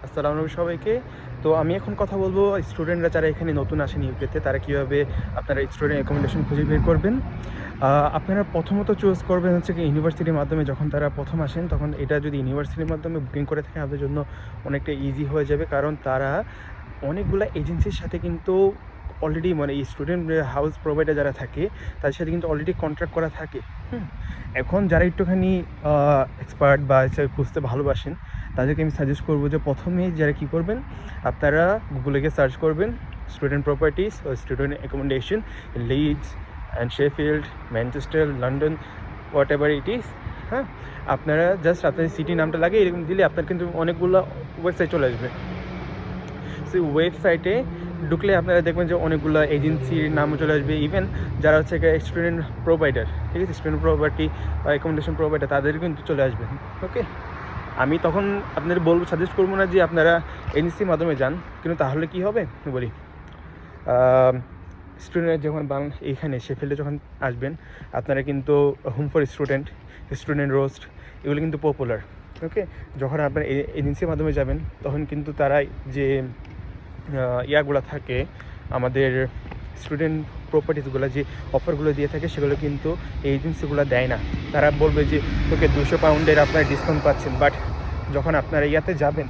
আসসালামু আলাইকুম সবাইকে। তো আমি এখন কথা বলবো স্টুডেন্টরা যারা এখানে নতুন আসেন ইউকেতে তারা কীভাবে আপনারা স্টুডেন্ট অ্যাকোমোডেশন খুঁজে বের করবেন। আপনারা প্রথমত চুজ করবেন হচ্ছে কি ইউনিভার্সিটির মাধ্যমে। যখন তারা প্রথম আসেন তখন এটা যদি ইউনিভার্সিটির মাধ্যমে বুকিং করে থাকে আপনাদের জন্য অনেকটা ইজি হয়ে যাবে, কারণ তারা অনেকগুলো এজেন্সির সাথে কিন্তু অলরেডি মানে এই স্টুডেন্ট হাউস প্রোভাইডার যারা থাকে তাদের সাথে কিন্তু অলরেডি কন্ট্রাক্ট করা থাকে। এখন যারা একটুখানি এক্সপার্ট বা খুঁজতে ভালোবাসেন তাদেরকে আমি সাজেস্ট করবো যে প্রথমে যারা কী করবেন, আপনারা গুগলে গিয়ে সার্চ করবেন স্টুডেন্ট প্রপার্টিস ও student accommodation Leeds and Sheffield, Manchester, London, whatever it is. হ্যাঁ, আপনারা জাস্ট আপনার সিটি নামটা লাগিয়ে এরকম দিলে আপনার কিন্তু অনেকগুলো ওয়েবসাইট চলে আসবে। সেই ওয়েবসাইটে ঢুকলে আপনারা দেখবেন যে অনেকগুলো এজেন্সির নামও চলে আসবে, ইভেন যারা হচ্ছে স্টুডেন্ট প্রোভাইডার, ঠিক আছে, স্টুডেন্ট প্রপার্টি বা অ্যাকোমোডেশন প্রোভাইডার তাদের কিন্তু চলে আসবে। ওকে, আমি তখন আপনাদের সাজেস্ট করবো না যে আপনারা এজেন্সির মাধ্যমে যান, কিন্তু তাহলে কি হবে বলি, স্টুডেন্ট যখন এইখানে শেফিল্ডে যখন আসবেন আপনারা কিন্তু home for student, student roast এগুলো কিন্তু পপুলার। ওকে, যখন আপনার এজেন্সির মাধ্যমে যাবেন তখন কিন্তু তারা যে ইয়াগুলো থাকে আমাদের স্টুডেন্ট প্রপার্টিসগুলো যে অফারগুলো দিয়ে থাকে সেগুলো কিন্তু এই এজেন্সিগুলো দেয় না। তারা বলবে যে ওকে 200 পাউন্ডের আপনারা ডিসকাউন্ট পাচ্ছেন, বাট যখন আপনারা ইয়াতে যাবেন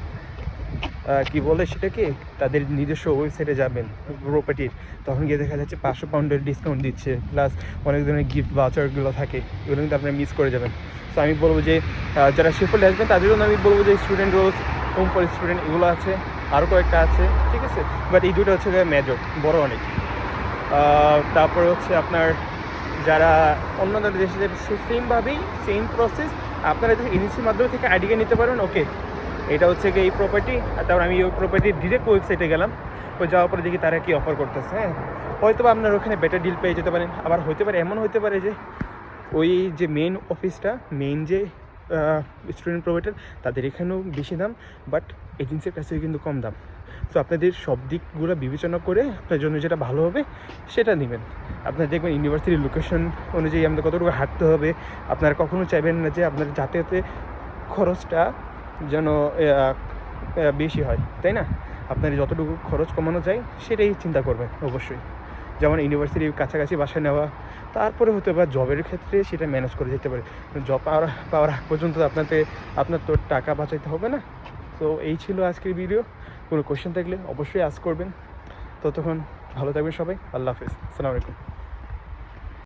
কি বলে সেটাকে তাদের নিজস্ব ওয়েবসাইটে যাবেন প্রপার্টির, তখন গিয়ে দেখা যাচ্ছে 500 পাউন্ডের ডিসকাউন্ট দিচ্ছে, প্লাস অনেক ধরনের গিফট ভাউচারগুলো থাকে, এগুলো কিন্তু আপনারা মিস করে যাবেন। তো আমি বলবো যে যারা শেফিল্ডে আসবেন তাদের জন্য আমি বলবো যে student rose, home for student এগুলো আছে, আরও কয়েকটা আছে, ঠিক আছে, বাট এই দুটো হচ্ছে মেজর বড় অনেক। তারপরে হচ্ছে আপনার যারা অন্য দেশে যাবে সেমভাবেই সেম প্রসেস আপনারা এজেন্সির মাধ্যমে থেকে আইডিকে নিতে পারবেন। ওকে, এটা হচ্ছে কি এই প্রপার্টি, আর তারপর আমি ওই প্রপার্টির ডিরেক্ট ওয়েবসাইটে গেলাম, ওই যাওয়ার পরে দেখি তারা কী অফার করতেছে। হ্যাঁ, হয়তো বা আপনার ওখানে বেটার ডিল পেয়ে যেতে পারেন, আবার হতে পারে এমন হতে পারে যে ওই যে মেন অফিসটা, মেন যে স্টুডেন্ট প্রোভাইডার তাদের এখানেও বেশি দাম, বাট এজেন্সির কাছেও কিন্তু কম দাম। সো আপনাদের সব দিকগুলো বিবেচনা করে আপনার জন্য যেটা ভালো হবে সেটা নেবেন। আপনার দেখবেন ইউনিভার্সিটির লোকেশন অনুযায়ী আমাদের কতটুকু হাঁটতে হবে, আপনারা কখনো চাইবেন না যে আপনার যাতায়াতে খরচটা যেন বেশি হয়, তাই না? আপনার যতটুকু খরচ কমানো যায় সেটাই চিন্তা করবেন অবশ্যই। যেমন ইউনিভার্সিটির কাছাকাছি বাসা নেওয়া, তারপরে হতে পারে জবের ক্ষেত্রে সেটা ম্যানেজ করে যেতে পারে। জব পাওয়ার আগ পর্যন্ত আপনার তো টাকা বাঁচাইতে হবে না। তো এই ছিল আজকের ভিডিও। কোনো কোয়েশ্চেন থাকলে অবশ্যই আস্ক করবেন। ততক্ষণ ভালো থাকবেন সবাই। আল্লাহ হাফেজ, আসসালামু আলাইকুম।